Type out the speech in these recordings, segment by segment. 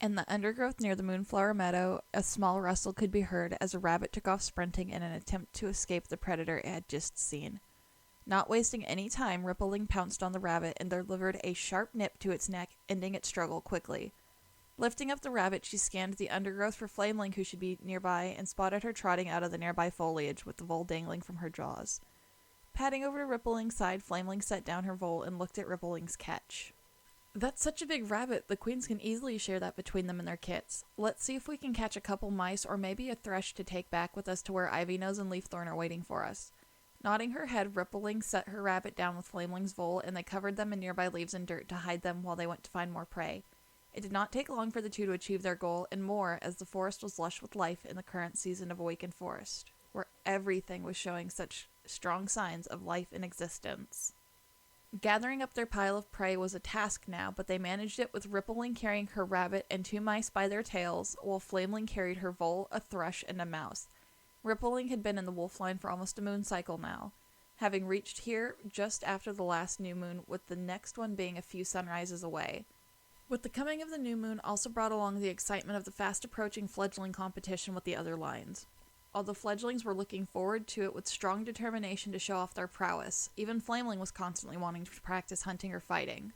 In the undergrowth near the Moonflower Meadow, a small rustle could be heard as a rabbit took off sprinting in an attempt to escape the predator it had just seen. Not wasting any time, Rippling pounced on the rabbit and delivered a sharp nip to its neck, ending its struggle quickly. Lifting up the rabbit, she scanned the undergrowth for Flameling, who should be nearby, and spotted her trotting out of the nearby foliage with the vole dangling from her jaws. Padding over to Rippling's side, Flameling set down her vole and looked at Rippling's catch. That's such a big rabbit, the queens can easily share that between them and their kits. Let's see if we can catch a couple mice or maybe a thrush to take back with us to where Ivynose and Leafthorn are waiting for us. Nodding her head, Rippling set her rabbit down with Flameling's vole, and they covered them in nearby leaves and dirt to hide them while they went to find more prey. It did not take long for the two to achieve their goal, and more, as the forest was lush with life in the current season of Awakened Forest, where everything was showing such strong signs of life and existence. Gathering up their pile of prey was a task now, but they managed it with Rippling carrying her rabbit and 2 mice by their tails, while Flameling carried her vole, a thrush, and a mouse. Rippling had been in the wolf line for almost a moon cycle now, having reached here just after the last new moon, with the next one being a few sunrises away. With the coming of the new moon also brought along the excitement of the fast-approaching fledgling competition with the other lines. All the fledglings were looking forward to it with strong determination to show off their prowess. Even Flameling was constantly wanting to practice hunting or fighting.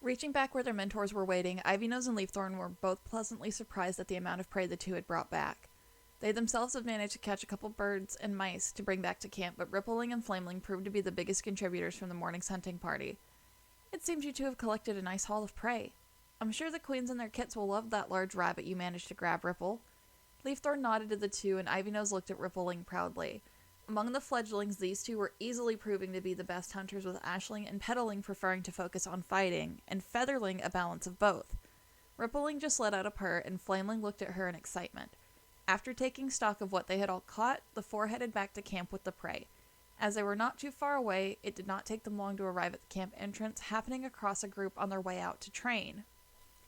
Reaching back where their mentors were waiting, Ivynose and Leafthorn were both pleasantly surprised at the amount of prey the two had brought back. They themselves had managed to catch a couple birds and mice to bring back to camp, but Rippling and Flameling proved to be the biggest contributors from the morning's hunting party. It seems you two have collected a nice haul of prey. I'm sure the queens and their kits will love that large rabbit you managed to grab, Ripple. Leafthorn nodded to the two, and Ivynose looked at Rippling proudly. Among the fledglings, these two were easily proving to be the best hunters, with Ashling and Petalling preferring to focus on fighting, and Featherling a balance of both. Rippling just let out a purr, and Flameling looked at her in excitement. After taking stock of what they had all caught, the four headed back to camp with the prey. As they were not too far away, it did not take them long to arrive at the camp entrance, happening across a group on their way out to train.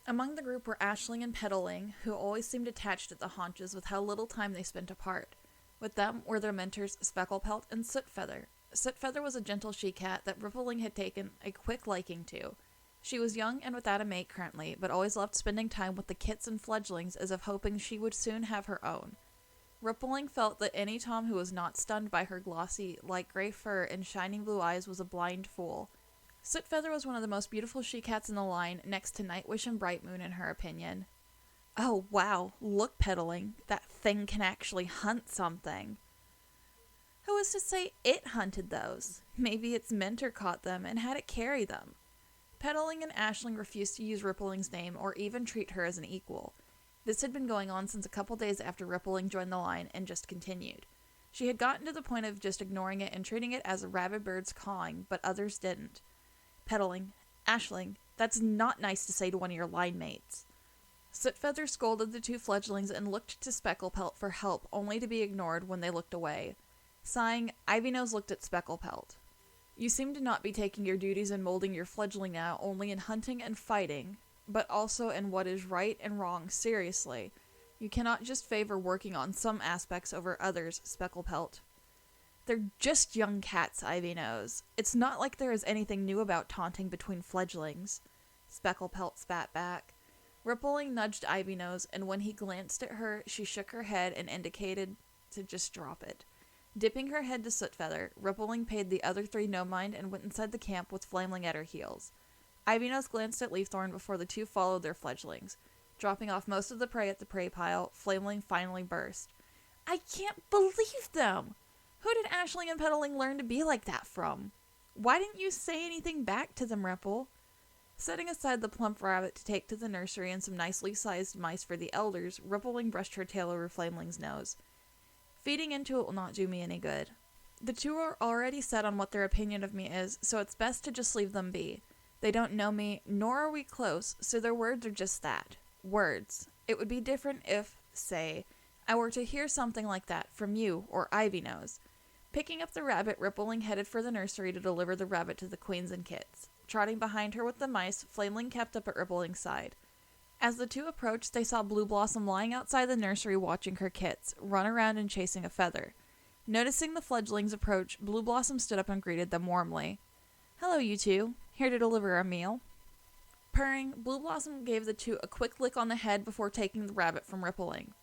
Among the group were Ashling and Petalling, who always seemed attached at the haunches with how little time they spent apart. With them were their mentors Specklepelt and Sootfeather. Sootfeather was a gentle she-cat that Rippling had taken a quick liking to. She was young and without a mate currently, but always loved spending time with the kits and fledglings as if hoping she would soon have her own. Rippling felt that any Tom who was not stunned by her glossy, light gray fur and shining blue eyes was a blind fool. Sootfeather was one of the most beautiful she-cats in the line, next to Nightwish and Brightmoon in her opinion. Oh wow, look, Petalling, that thing can actually hunt something. Who was to say it hunted those? Maybe its mentor caught them and had it carry them. Petalling and Ashling refused to use Rippling's name or even treat her as an equal. This had been going on since a couple days after Rippling joined the line and just continued. She had gotten to the point of just ignoring it and treating it as a rabid bird's cawing, but others didn't. Petalling, Ashling, that's not nice to say to one of your line mates. Sootfeather scolded the two fledglings and looked to Specklepelt for help, only to be ignored when they looked away. Sighing, Ivynose looked at Specklepelt. You seem to not be taking your duties and molding your fledgling now only in hunting and fighting, but also in what is right and wrong seriously. You cannot just favor working on some aspects over others, Specklepelt. They're just young cats, Ivynose. It's not like there is anything new about taunting between fledglings. Specklepelt spat back. Rippling nudged Ivynose, and when he glanced at her, she shook her head and indicated to just drop it. Dipping her head to Sootfeather, Rippling paid the other three no mind and went inside the camp with Flameling at her heels. Ivynose glanced at Leafthorn before the two followed their fledglings. Dropping off most of the prey at the prey pile, Flameling finally burst. I can't believe them! Who did Ashling and Petalling learn to be like that from? Why didn't you say anything back to them, Ripple? Setting aside the plump rabbit to take to the nursery and some nicely sized mice for the elders, Rippling brushed her tail over Flameling's nose. Feeding into it will not do me any good. The two are already set on what their opinion of me is, so it's best to just leave them be. They don't know me, nor are we close, so their words are just that. Words. It would be different if, say, I were to hear something like that from you or Ivynose. Picking up the rabbit, Rippling headed for the nursery to deliver the rabbit to the queens and kits. Trotting behind her with the mice, Flameling kept up at Rippling's side. As the two approached, they saw Blue Blossom lying outside the nursery watching her kits, run around and chasing a feather. Noticing the fledglings approach, Blue Blossom stood up and greeted them warmly. Hello, you two. Here to deliver a meal. Purring, Blue Blossom gave the two a quick lick on the head before taking the rabbit from Rippling.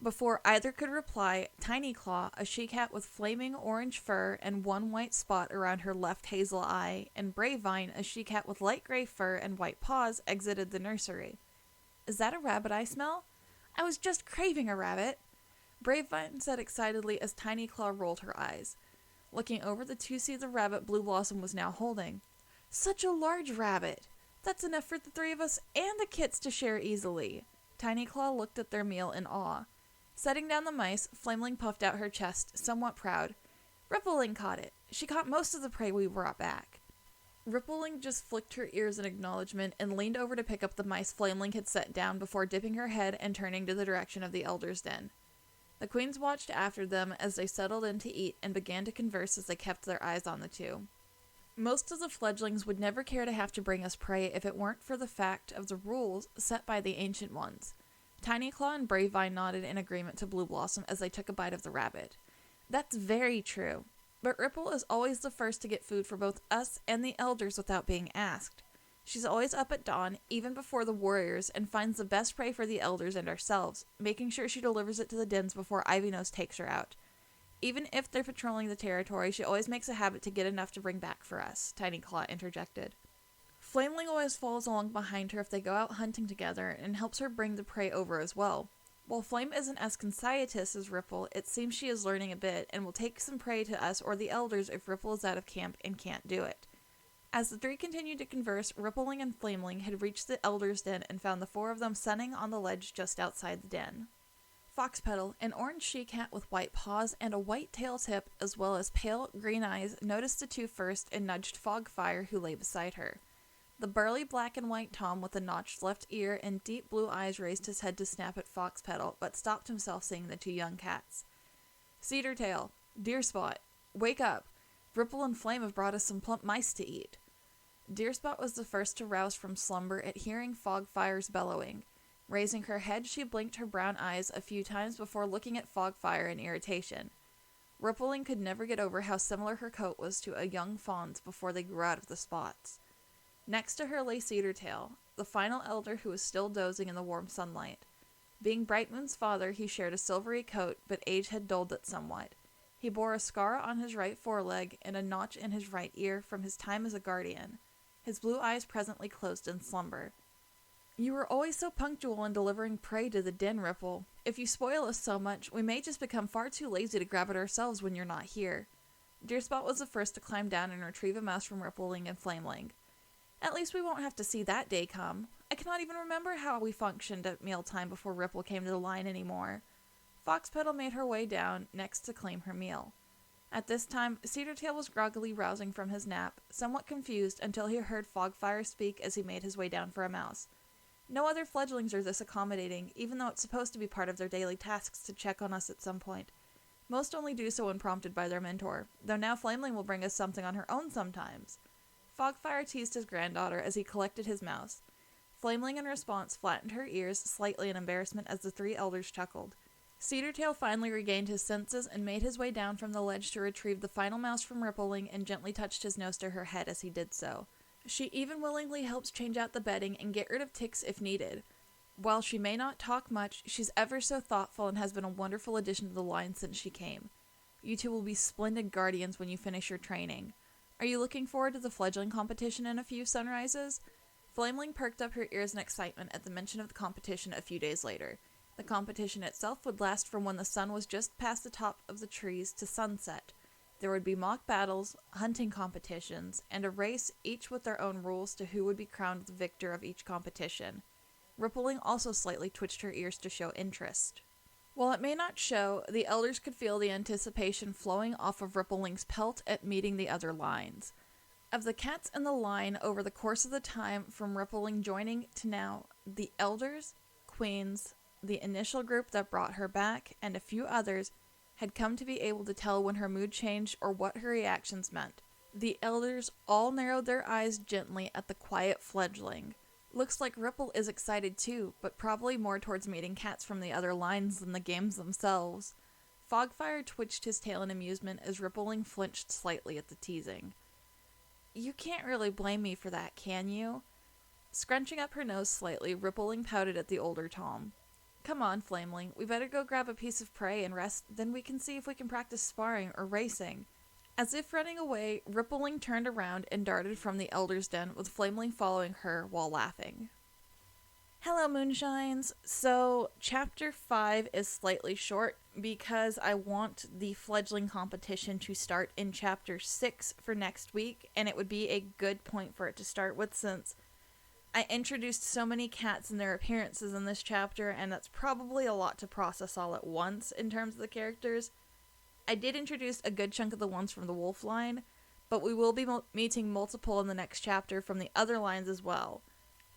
Before either could reply, Tiny Claw, a she-cat with flaming orange fur and one white spot around her left hazel eye, and Bravevine, a she-cat with light gray fur and white paws, exited the nursery. "Is that a rabbit I smell? I was just craving a rabbit," Bravevine said excitedly as Tiny Claw rolled her eyes. Looking over, the two see the rabbit Blue Blossom was now holding. "Such a large rabbit! That's enough for the three of us and the kits to share easily." Tiny Claw looked at their meal in awe. Setting down the mice, Flameling puffed out her chest, somewhat proud. "Rippling caught it. She caught most of the prey we brought back." Rippling just flicked her ears in acknowledgement and leaned over to pick up the mice Flameling had set down before dipping her head and turning to the direction of the Elder's den. The queens watched after them as they settled in to eat and began to converse as they kept their eyes on the two. Most of the fledglings would never care to have to bring us prey if it weren't for the fact of the rules set by the Ancient Ones. Tiny Claw and Bravevine nodded in agreement to Blue Blossom as they took a bite of the rabbit. "That's very true. But Ripple is always the first to get food for both us and the elders without being asked. She's always up at dawn, even before the warriors, and finds the best prey for the elders and ourselves, making sure she delivers it to the dens before Ivynose takes her out. Even if they're patrolling the territory, she always makes a habit to get enough to bring back for us," Tiny Claw interjected. Flameling always follows along behind her if they go out hunting together and helps her bring the prey over as well. While Flame isn't as conscientious as Ripple, it seems she is learning a bit and will take some prey to us or the elders if Ripple is out of camp and can't do it. As the three continued to converse, Rippling and Flameling had reached the Elder's den and found the four of them sunning on the ledge just outside the den. Foxpetal, an orange she-cat with white paws and a white tail tip, as well as pale green eyes, noticed the two first and nudged Fogfire, who lay beside her. The burly black and white Tom with a notched left ear and deep blue eyes raised his head to snap at Foxpetal, but stopped himself seeing the two young cats. "Cedartail, Deerspot, wake up. Ripple and Flame have brought us some plump mice to eat." Deerspot was the first to rouse from slumber at hearing Fogfire's bellowing. Raising her head, she blinked her brown eyes a few times before looking at Fogfire in irritation. Rippling could never get over how similar her coat was to a young fawn's before they grew out of the spots. Next to her lay Cedartail, the final elder who was still dozing in the warm sunlight. Being Brightmoon's father, he shared a silvery coat, but age had dulled it somewhat. He bore a scar on his right foreleg and a notch in his right ear from his time as a guardian. His blue eyes presently closed in slumber. "You were always so punctual in delivering prey to the den, Ripple. If you spoil us so much, we may just become far too lazy to grab it ourselves when you're not here." Deerspot was the first to climb down and retrieve a mouse from Rippling and Flameling. "At least we won't have to see that day come. I cannot even remember how we functioned at mealtime before Ripple came to the line anymore." Foxpetal made her way down next to claim her meal. At this time, Cedartail was groggily rousing from his nap, somewhat confused until he heard Fogfire speak as he made his way down for a mouse. No other fledglings are this accommodating, even though it's supposed to be part of their daily tasks to check on us at some point. Most only do so when prompted by their mentor, though now Flameling will bring us something on her own sometimes. Fogfire teased his granddaughter as he collected his mouse. Flameling in response flattened her ears slightly in embarrassment as the three elders chuckled. Cedartail finally regained his senses and made his way down from the ledge to retrieve the final mouse from Rippling and gently touched his nose to her head as he did so. She even willingly helps change out the bedding and get rid of ticks if needed. While she may not talk much, she's ever so thoughtful and has been a wonderful addition to the line since she came. You two will be splendid guardians when you finish your training. Are you looking forward to the fledgling competition in a few sunrises? Flameling perked up her ears in excitement at the mention of the competition a few days later. The competition itself would last from when the sun was just past the top of the trees to sunset. There would be mock battles, hunting competitions, and a race, each with their own rules to who would be crowned the victor of each competition. Rippling also slightly twitched her ears to show interest. While it may not show, the elders could feel the anticipation flowing off of Rippling's pelt at meeting the other lines. Of the cats in the line over the course of the time from Rippling joining to now, the elders, queens, the initial group that brought her back, and a few others had come to be able to tell when her mood changed or what her reactions meant. The elders all narrowed their eyes gently at the quiet fledgling. Looks like Ripple is excited too, but probably more towards meeting cats from the other lines than the games themselves. Fogfire twitched his tail in amusement as Rippling flinched slightly at the teasing. "You can't really blame me for that, can you?" Scrunching up her nose slightly, Rippling pouted at the older Tom. Come on, Flameling, we better go grab a piece of prey and rest, then we can see if we can practice sparring or racing. As if running away, Rippling turned around and darted from the Elder's Den, with Flameling following her while laughing. Hello, Moonshines! So, Chapter 5 is slightly short because I want the fledgling competition to start in Chapter 6 for next week, and it would be a good point for it to start with since I introduced so many cats and their appearances in this chapter, and that's probably a lot to process all at once in terms of the characters. I did introduce a good chunk of the ones from the wolf line, but we will be meeting multiple in the next chapter from the other lines as well.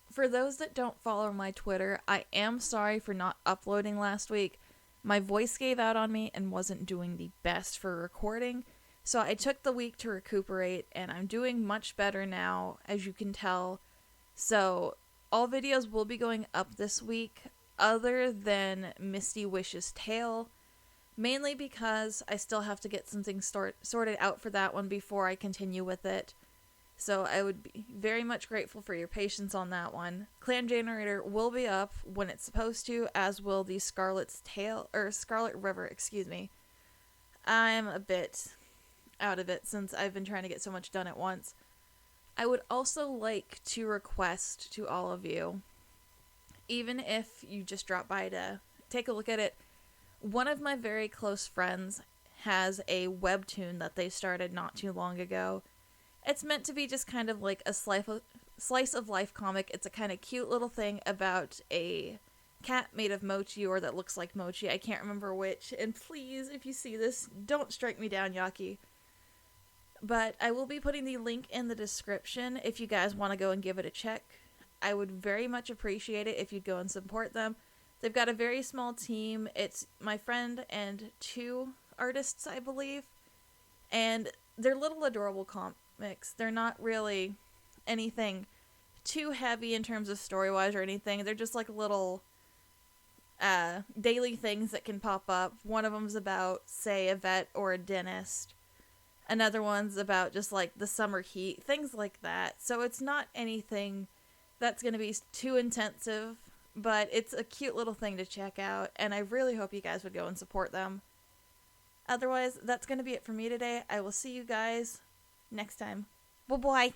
For those that don't follow my Twitter, I am sorry for not uploading last week. My voice gave out on me and wasn't doing the best for recording, so I took the week to recuperate, and I'm doing much better now, as you can tell. So, all videos will be going up this week, other than Misty Wish's Tale, mainly because I still have to get something sorted out for that one before I continue with it. So I would be very much grateful for your patience on that one. Clan Generator will be up when it's supposed to, as will the Scarlet River, excuse me. I'm a bit out of it since I've been trying to get so much done at once. I would also like to request to all of you, even if you just drop by to take a look at it, one of my very close friends has a webtoon that they started not too long ago. It's meant to be just kind of like a slice of life comic. It's a kind of cute little thing about a cat made of mochi, or that looks like mochi. I can't remember which. And please, if you see this, don't strike me down, Yaki. But I will be putting the link in the description if you guys want to go and give it a check. I would very much appreciate it if you'd go and support them. They've got a very small team. It's my friend and 2 artists, I believe. And they're little adorable comics. They're not really anything too heavy in terms of story-wise or anything. They're just like little daily things that can pop up. One of them's about, say, a vet or a dentist. Another one's about just like the summer heat, things like that. So it's not anything that's going to be too intensive, but it's a cute little thing to check out, and I really hope you guys would go and support them. Otherwise, that's going to be it for me today. I will see you guys next time. Bye-bye.